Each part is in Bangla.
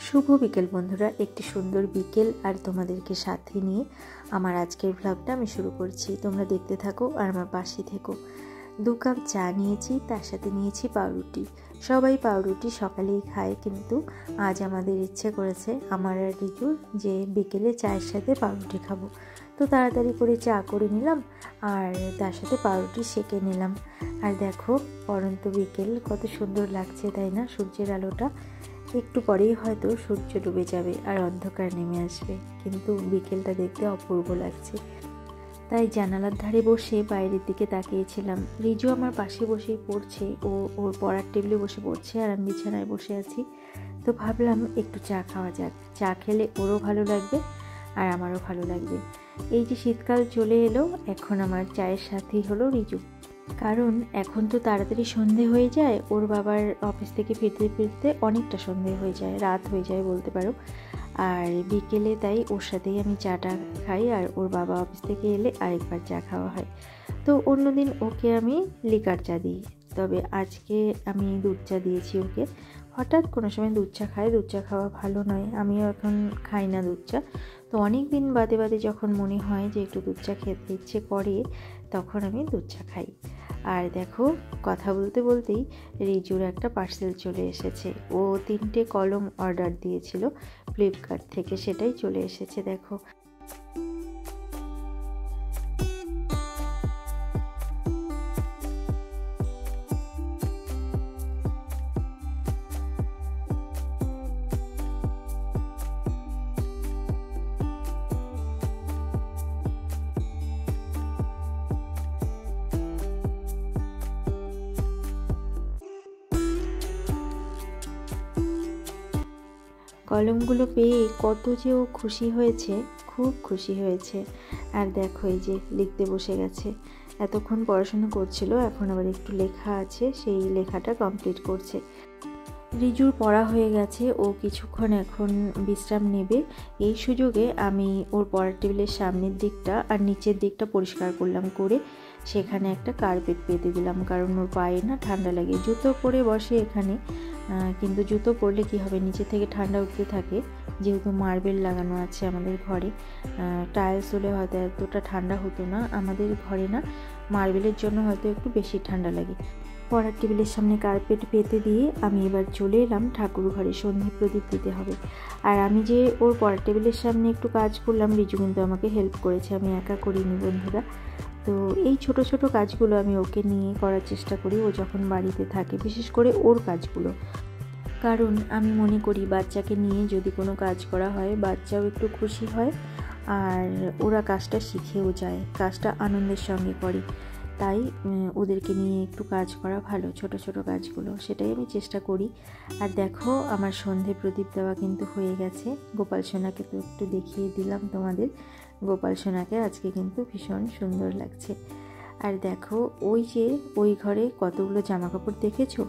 শুভ বিকেল বন্ধুরা, একটি সুন্দর বিকেল আর তোমাদেরকে সাথে নিয়ে আমার আজকের ব্লগটা আমি শুরু করছি। তোমরা দেখতে থাকো আর আমার পাশে থেকো। 2 কাপ চা নিয়েছি, তার সাথে নিয়েছি পাউরুটি। সবাই পাউরুটি সকালেই খায়, কিন্তু আজ আমাদের ইচ্ছে করেছে আমার আর রিজুর যে বিকেলে চায়ের সাথে পাউরুটি খাবো। তো তাড়াতাড়ি করে চা করে নিলাম আর তার সাথে পাউরুটি সেঁকে নিলাম। আর দেখো, পরন্ত বিকেল কত সুন্দর লাগছে, তাই না? সূর্যের আলোটা একটু পরেই হয়তো সূর্য ডুবে যাবে আর অন্ধকার নেমে আসবে, কিন্তু বিকেলটা দেখতে অপূর্ব লাগছে। তাই জানালার ধারে বসে বাইরের দিকে তাকিয়েছিলাম। রিজু আমার পাশে বসেই পড়ছে, ওর পড়ার টেবিলে বসে পড়ছে আর আমি বিছানায় বসে আছি। তো ভাবলাম একটু চা খাওয়া যাক, চা খেলে ওরও ভালো লাগবে আর আমারও ভালো লাগবে। এই যে শীতকাল চলে এলো, এখন আমার চায়ের সাথেই হলো রিজু। কারণ এখন তো তাড়াতাড়ি সন্ধে হয়ে যায়, ওর বাবার অফিস থেকে ফিরতে ফিরতে অনেকটা সন্ধে হয়ে যায়, রাত হয়ে যায় বলতে পারো। আর বিকেলে তাই ওর সাথেই আমি চাটা খাই, আর ওর বাবা অফিস থেকে এলে আরেকবার চা খাওয়া হয়। তো অন্যদিন ওকে আমি লিকার চা দিই, তবে আজকে আমি দুধ চা দিয়েছি ওকে। হঠাৎ কোনো সময় দুধ চা খায়, দুধ চা খাওয়া ভালো নয়, আমিও এখন খাই না দুধ চা। তো অনেক দিন বাদে বাদে যখন মনে হয় যে একটু দুধ চা খেতে ইচ্ছে করে, তখন আমি দুধ চা খাই। আর দেখো, কথা বলতে বলতেই রিজুর একটা পার্সেল চলে এসেছে। ও 3টে কলম অর্ডার দিয়েছিল ফ্লিপকার্ট থেকে, সেটাই চলে এসেছে। দেখো, কলমগুলো পেয়ে কত যে ও খুশি হয়েছে, খুব খুশি হয়েছে। আর দেখো, এই যে লিখতে বসে গেছে। এতক্ষণ পড়াশোনা করছিল, এখন আবার একটু লেখা আছে, সেই লেখাটা কমপ্লিট করছে। রিজুর পড়া হয়ে গেছে, ও কিছুক্ষণ এখন বিশ্রাম নেবে। এই সুযোগে আমি ওর পড়ার টেবিলের সামনের দিকটা আর নিচের দিকটা পরিষ্কার করলাম, করে সেখানে একটা কার্পেট পেতে দিলাম, কারণ ওর পায়ে না ঠান্ডা লাগে। জুতো পরে বসে এখানে, কিন্তু জুতো পরলে কি হবে, নিচে থেকে ঠান্ডা উঠতে থাকে। যেহেতু মার্বেল লাগানো আছে আমাদের ঘরে, টাইলস হলে হয়তো এতটা ঠান্ডা হতো না আমাদের ঘরে, না মার্বেলের জন্য হয়তো একটু বেশি ঠান্ডা লাগে। পড়ার টেবিলের সামনে কার্পেট পেতে দিয়ে আমি এবার চলে এলাম ঠাকুর ঘরে, সন্ধে প্রদীপ দিতে হবে। আর আমি যে ওর পড়ার টেবিলের সামনে একটু কাজ করলাম, রিজু কিন্তু আমাকে হেল্প করেছে, আমি একা করিনি বন্ধুরা। তো এই ছোট ছোট কাজগুলো আমি ওকে নিয়ে করার চেষ্টা করি, ও যখন বাড়িতে থাকে, বিশেষ করে ওর কাজগুলো। কারণ আমি মনে করি বাচ্চাকে নিয়ে যদি কোনো কাজ করা হয়, বাচ্চাও একটু খুশি হয় আর ওরা কাজটা শিখেও যায়, কাজটা আনন্দের সঙ্গে করে। তাই ওদেরকে নিয়ে একটু কাজ করা ভালো, ছোট ছোট কাজগুলো, সেটাই আমি চেষ্টা করি। আর দেখো, আমার সন্ধে প্রদীপ দেওয়া কিন্তু হয়ে গেছে। গোপাল সোনাকে তো একটু দেখিয়ে দিলাম তোমাদের, গোপাল সোনাকে আজকে কিন্তু ভীষণ সুন্দর লাগছে। আর দেখো, ওই যে ওই ঘরে কতগুলো জামা কাপড় দেখেছো,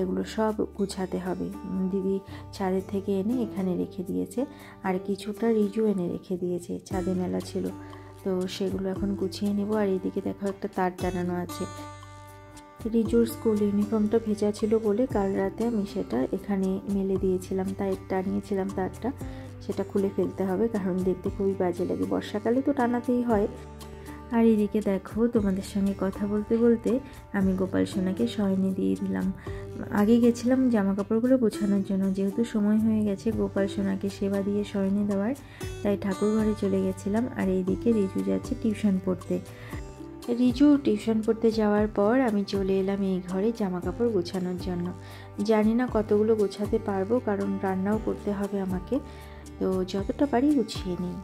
এগুলো সব গুছাতে হবে। দিদি ছাদের থেকে এনে এখানে রেখে দিয়েছে, আর কিছুটা রিজু এনে রেখে দিয়েছে, ছাদে মেলা ছিল, তো সেগুলো এখন গুছিয়ে নেব। আর এইদিকে দেখো, একটা তার টানানো আছে। রিজুর স্কুল ইউনিফর্মটা ভেজা ছিল বলে কাল রাতে আমি সেটা এখানে মেলে দিয়েছিলাম, তাই টানিয়েছিলাম তারটা, সেটা খুলে ফেলতে হবে, কারণ দেখতে খুবই বাজে লাগে। বর্ষাকালে তো টানাতেই হয়। আর এদিকে দেখো, তোমাদের সঙ্গে কথা বলতে বলতে আমি গোপাল সোনাকে শয়নে দিয়ে দিলাম। আগে গেছিলাম জামা কাপড়গুলো গোছানোর জন্য, যেহেতু সময় হয়ে গেছে গোপাল সোনাকে সেবা দিয়ে শয়নে দেওয়ার, তাই ঠাকুর ঘরে চলে গেছিলাম। আর এইদিকে রিজু যাচ্ছে টিউশন পড়তে। রিজু টিউশন পড়তে যাওয়ার পর আমি চলে এলাম এই ঘরে জামা কাপড় গোছানোর জন্য। জানি না কতগুলো গোছাতে পারবো, কারণ রান্নাও করতে হবে আমাকে, তো যতটা পারি গুছিয়ে নিই।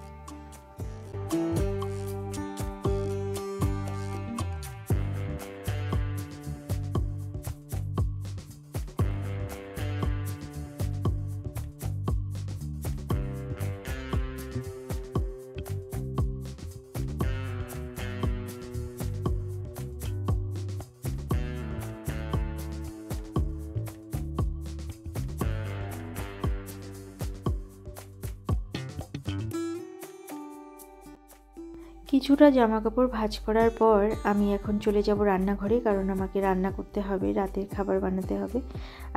কিছুটা জামা কাপড় ভাঁজ করার পর আমি এখন চলে যাব রান্নাঘরে, কারণ আমাকে রান্না করতে হবে, রাতের খাবার বানাতে হবে।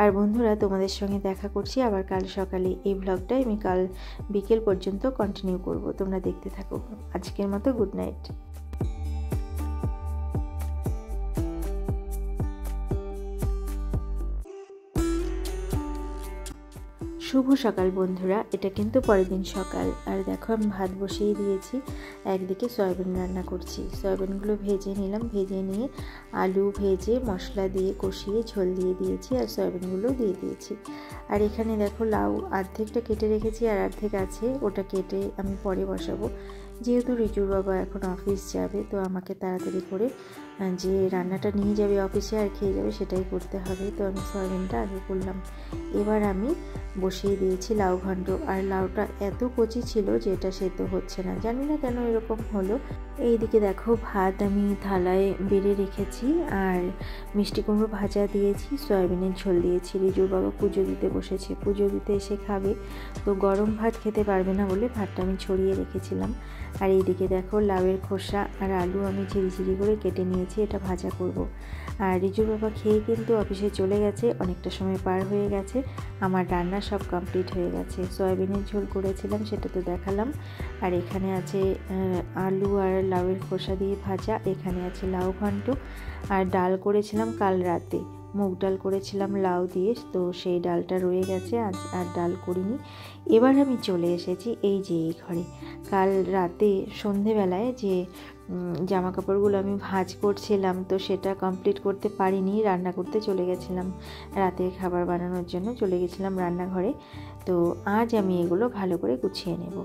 আর বন্ধুরা, তোমাদের সঙ্গে দেখা করছি আবার কাল সকালে। এই ব্লগটাই আমি কাল বিকেল পর্যন্ত কন্টিনিউ করব, তোমরা দেখতে থাকো। আজকের মতো গুড নাইট। শুভ সকাল বন্ধুরা, এটা কিন্তু পরের দিন সকাল। আর দেখো আমি ভাত বসিয়ে দিয়েছি, একদিকে সয়াবিন রান্না করছি। সয়াবিনগুলো ভেজে নিলাম, ভেজে নিয়ে আলু ভেজে মশলা দিয়ে কষিয়ে ঝোল দিয়ে দিয়েছি, আর সয়াবিনগুলো দিয়ে দিয়েছি। আর এখানে দেখো লাউ অর্ধেকটা কেটে রেখেছি, আর অর্ধেক আছে, ওটা কেটে আমি পরে বসাবো। যেহেতু রিজুর বাবা এখন অফিস যাবে, তো আমাকে তাড়াতাড়ি করে যে রান্নাটা নিয়ে যাবে অফিসে আর খেয়ে যাবে সেটাই করতে হবে। তো আমি সয়াবিনটা আগে করলাম। এবার আমি বসিয়ে দিয়েছি লাউ ঘন্ট। আর লাউটা এত কচি ছিল যে এটা সেদ্ধ হচ্ছে না, জানি না কেন এরকম হলো। এইদিকে দেখো ভাত আমি থালায় বেড়ে রেখেছি, আর মিষ্টি কুমড়ো ভাজা দিয়েছি, সয়াবিনের ঝোল দিয়েছি। রিজুর বাবা পুজো দিতে বসেছে, পুজো দিতে এসে খাবে, তো গরম ভাত খেতে পারবে না বলে ভাতটা আমি ছড়িয়ে রেখেছিলাম। আর এইদিকে দেখো লাউয়ের খোসা আর আলু আমি ঝিরিঝিরি করে কেটে নিয়েছি, এটা ভাজা করব। আর রিজুর বাবা খেয়ে কিন্তু অফিসে চলে গেছে, অনেকটা সময় পার হয়ে গেছে। আমার রান্না সব কমপ্লিট হয়ে গেছে। সয়াবিনের ঝোল করেছিলাম, সেটা তো দেখালাম। আর এখানে আছে আলু আর লাউয়ের খোসা দিয়ে ভাজা, এখানে আছে লাউ ঘন্ট। আর ডাল করেছিলাম কাল রাতে, মুগ ডাল করেছিলাম লাউ দিয়ে, তো সেই ডালটা রয়ে গেছে, আর ডাল করিনি। এবার আমি চলে এসেছি এই যে এই ঘরে। কাল রাতে সন্ধেবেলায় যে জামা কাপড়গুলো আমি ভাঁজ করছিলাম, তো সেটা কমপ্লিট করতে পারিনি, রান্না করতে চলে গেছিলাম। রাতের খাবার বানানোর জন্য চলে গেছিলাম রান্নাঘরে। তো আজ আমি এগুলো ভালো করে গুছিয়ে নেব।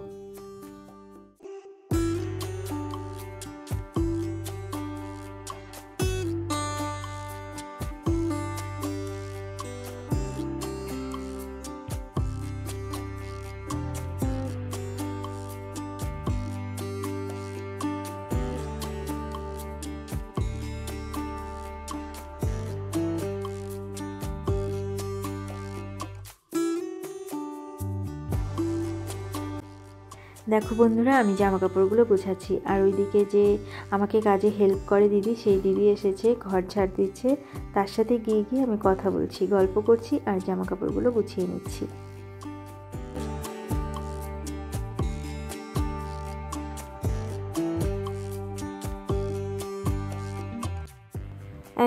দেখো বন্ধুরা, আমি জামা কাপড়গুলো গোছাচ্ছি, আর ওইদিকে যে আমাকে কাজে হেল্প করে দিদি, সেই দিদি এসেছে, ঘর ঝাড় দিচ্ছে। তার সাথে গিয়ে গিয়ে আমি কথা বলছি, গল্প করছি, আর জামা কাপড়গুলো গুছিয়ে নিচ্ছি।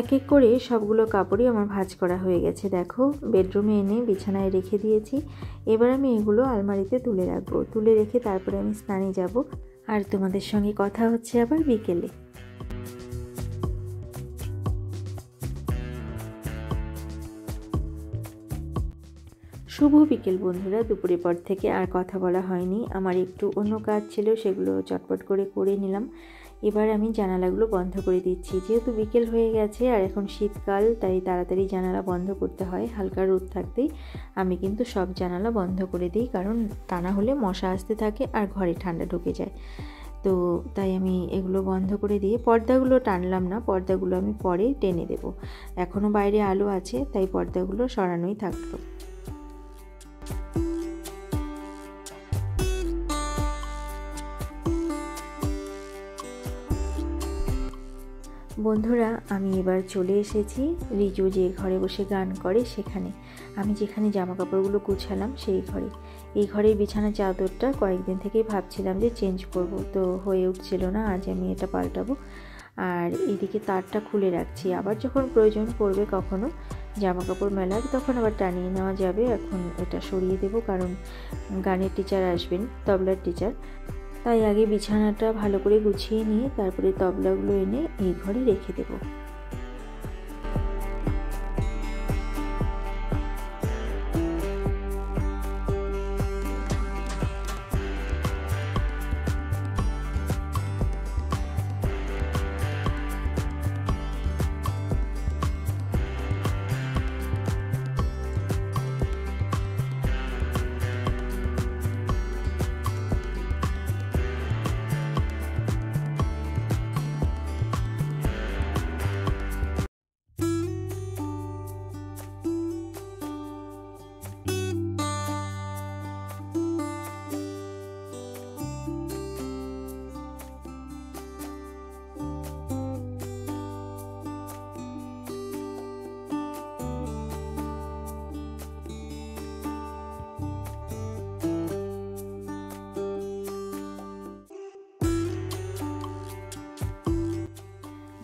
এক এক করে সবগুলো কাপড়ই আমার ভাঁজ করা হয়ে গেছে। দেখো বেডরুমে এনে বিছানায় রেখে দিয়েছি। এবার আমি এগুলো আলমারিতে তুলে রাখবো, তুলে রেখে তারপরে আমি স্নানে যাব। আর তোমাদের সঙ্গে কথা হচ্ছে আবার বিকেলে। শুভ বিকেল বন্ধুরা। দুপুরের পর থেকে আর কথা বলা হয়নি, আমার একটু অন্য কাজ ছিল, সেগুলো চটপট করে নিলাম। এবার আমি জানালাগুলো বন্ধ করে দিচ্ছি, যেহেতু বিকেল হয়ে গেছে আর এখন শীতকাল, তাই তাড়াতাড়ি জানালা বন্ধ করতে হয়। হালকা রোদ থাকতেই আমি কিন্তু সব জানালা বন্ধ করে দিই, কারণ তা না হলে মশা আসতে থাকে আর ঘরে ঠান্ডা ঢুকে যায়। তো তাই আমি এগুলো বন্ধ করে দিয়ে পর্দাগুলো টানলাম না, পর্দাগুলো আমি পরে টেনে দেব। এখনও বাইরে আলো আছে, তাই পর্দাগুলো সরানোই থাকলো। বন্ধুরা, আমি এবার চলে এসেছি রিজু যে ঘরে বসে গান করে সেখানে। আমি যেখানে জামা কাপড়গুলো গুছালাম সেই ঘরে। এই ঘরের বিছানা চাদরটা কয়েকদিন থেকেই ভাবছিলাম যে চেঞ্জ করব, তো হয়ে উঠছিল না। আজ আমি এটা পাল্টাবো। আর এদিকে তারটা খুলে রাখছি, আবার যখন প্রয়োজন পড়বে কখনো জামা কাপড় মেলার, তখন আবার টানিয়ে নেওয়া যাবে। এখন এটা সরিয়ে দেব, কারণ গানের টিচার আসবেন, তবলার টিচার। তাই আগে বিছানাটা ভালো করে গুছিয়ে নিয়ে তারপরে তবলাগুলো এনে এই ঘরে রেখে দেবো।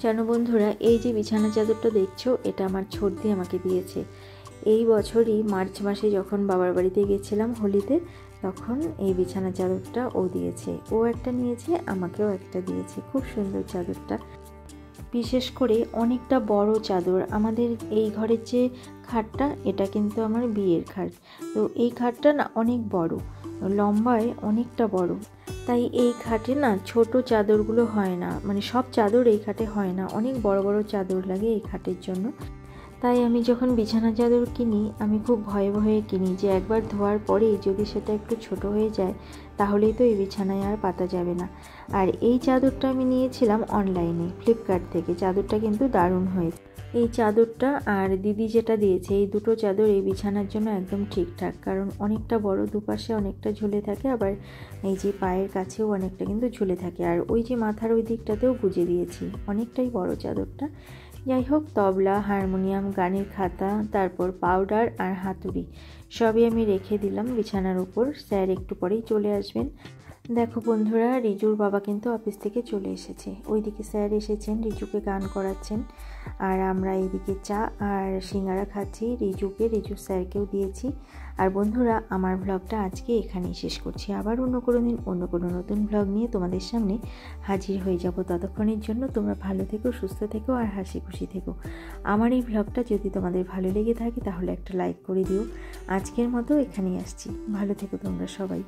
জানো বন্ধুরা, এই যে বিছানা চাদরটা দেখছো, এটা আমার ছোটদি আমাকে দিয়েছে। এই বছরই মার্চ মাসে যখন বাবার বাড়িতে গেছিলাম হোলিতে, তখন এই বিছানা চাদরটা ও দিয়েছে। ও একটা নিয়েছে, আমাকেও একটা দিয়েছে। খুব সুন্দর চাদরটা, বিশেষ করে অনেকটা বড় চাদর। আমাদের এই ঘরের যে খাটটা, এটা কিন্তু আমার বিয়ের খাট। তো এই খাটটা না অনেক বড়, লম্বায় অনেকটা বড়। তাই এই খাটে না ছোট চাদরগুলো হয় না, মানে সব চাদর এই খাটে হয় না, অনেক বড় বড় চাদর লাগে এই খাটের জন্য। তাই আমি যখন বিছানা চাদর কিনি, আমি খুব ভয়ে ভয়ে কিনি যে একবার ধোয়ার পরেই যদি সেটা একটু ছোট হয়ে যায়, তাহলেই তো এই বিছানায় আর পাতা যাবে না। আর এই চাদরটা আমি নিয়েছিলাম অনলাইনে, ফ্লিপকার্ট থেকে। চাদরটা কিন্তু দারুণ হয়েছে। এই চাদরটা আর দিদি যেটা দিয়েছে, এই দুটো চাদর এই বিছানার জন্য একদম ঠিকঠাক, কারণ অনেকটা বড়, দুপাশে অনেকটা ঝুলে থাকে, আবার এই যে পায়ের কাছেও অনেকটা কিন্তু ঝুলে থাকে। আর ওই যে মাথার ওই দিকটাতেও গুজে দিয়েছি, অনেকটাই বড় চাদরটা। যাই হোক, তবলা, হারমোনিয়াম, গানের খাতা, তারপর পাউডার আর হাতুড়ি সবই আমি রেখে দিলাম বিছানার উপর। স্যার একটু পরেই চলে আসবেন। দেখো বন্ধুরা, রিজুর বাবা কিন্তু অফিস থেকে চলে এসেছে। ওইদিকে স্যার এসেছেন, রিজুকে গান করাচ্ছেন, আর আমরা এইদিকে চা আর সিঙ্গারা খাচ্ছি। রিজু স্যারকেও দিয়েছি। আর বন্ধুরা, আমার ব্লগটা আজকে এখানেই শেষ করছি। আবার অন্য কোনো দিন অন্য কোনো নতুন ব্লগ নিয়ে তোমাদের সামনে হাজির হয়ে যাব। ততক্ষণের জন্য তোমরা ভালো থেকো, সুস্থ থেকো আর হাসি খুশি থেকো। আমার এই ব্লগটা যদি তোমাদের ভালো লেগে থাকে, তাহলে একটা লাইক করে দিও। আজকের মতো এখানেই আসছি। ভালো থেকো তোমরা সবাই।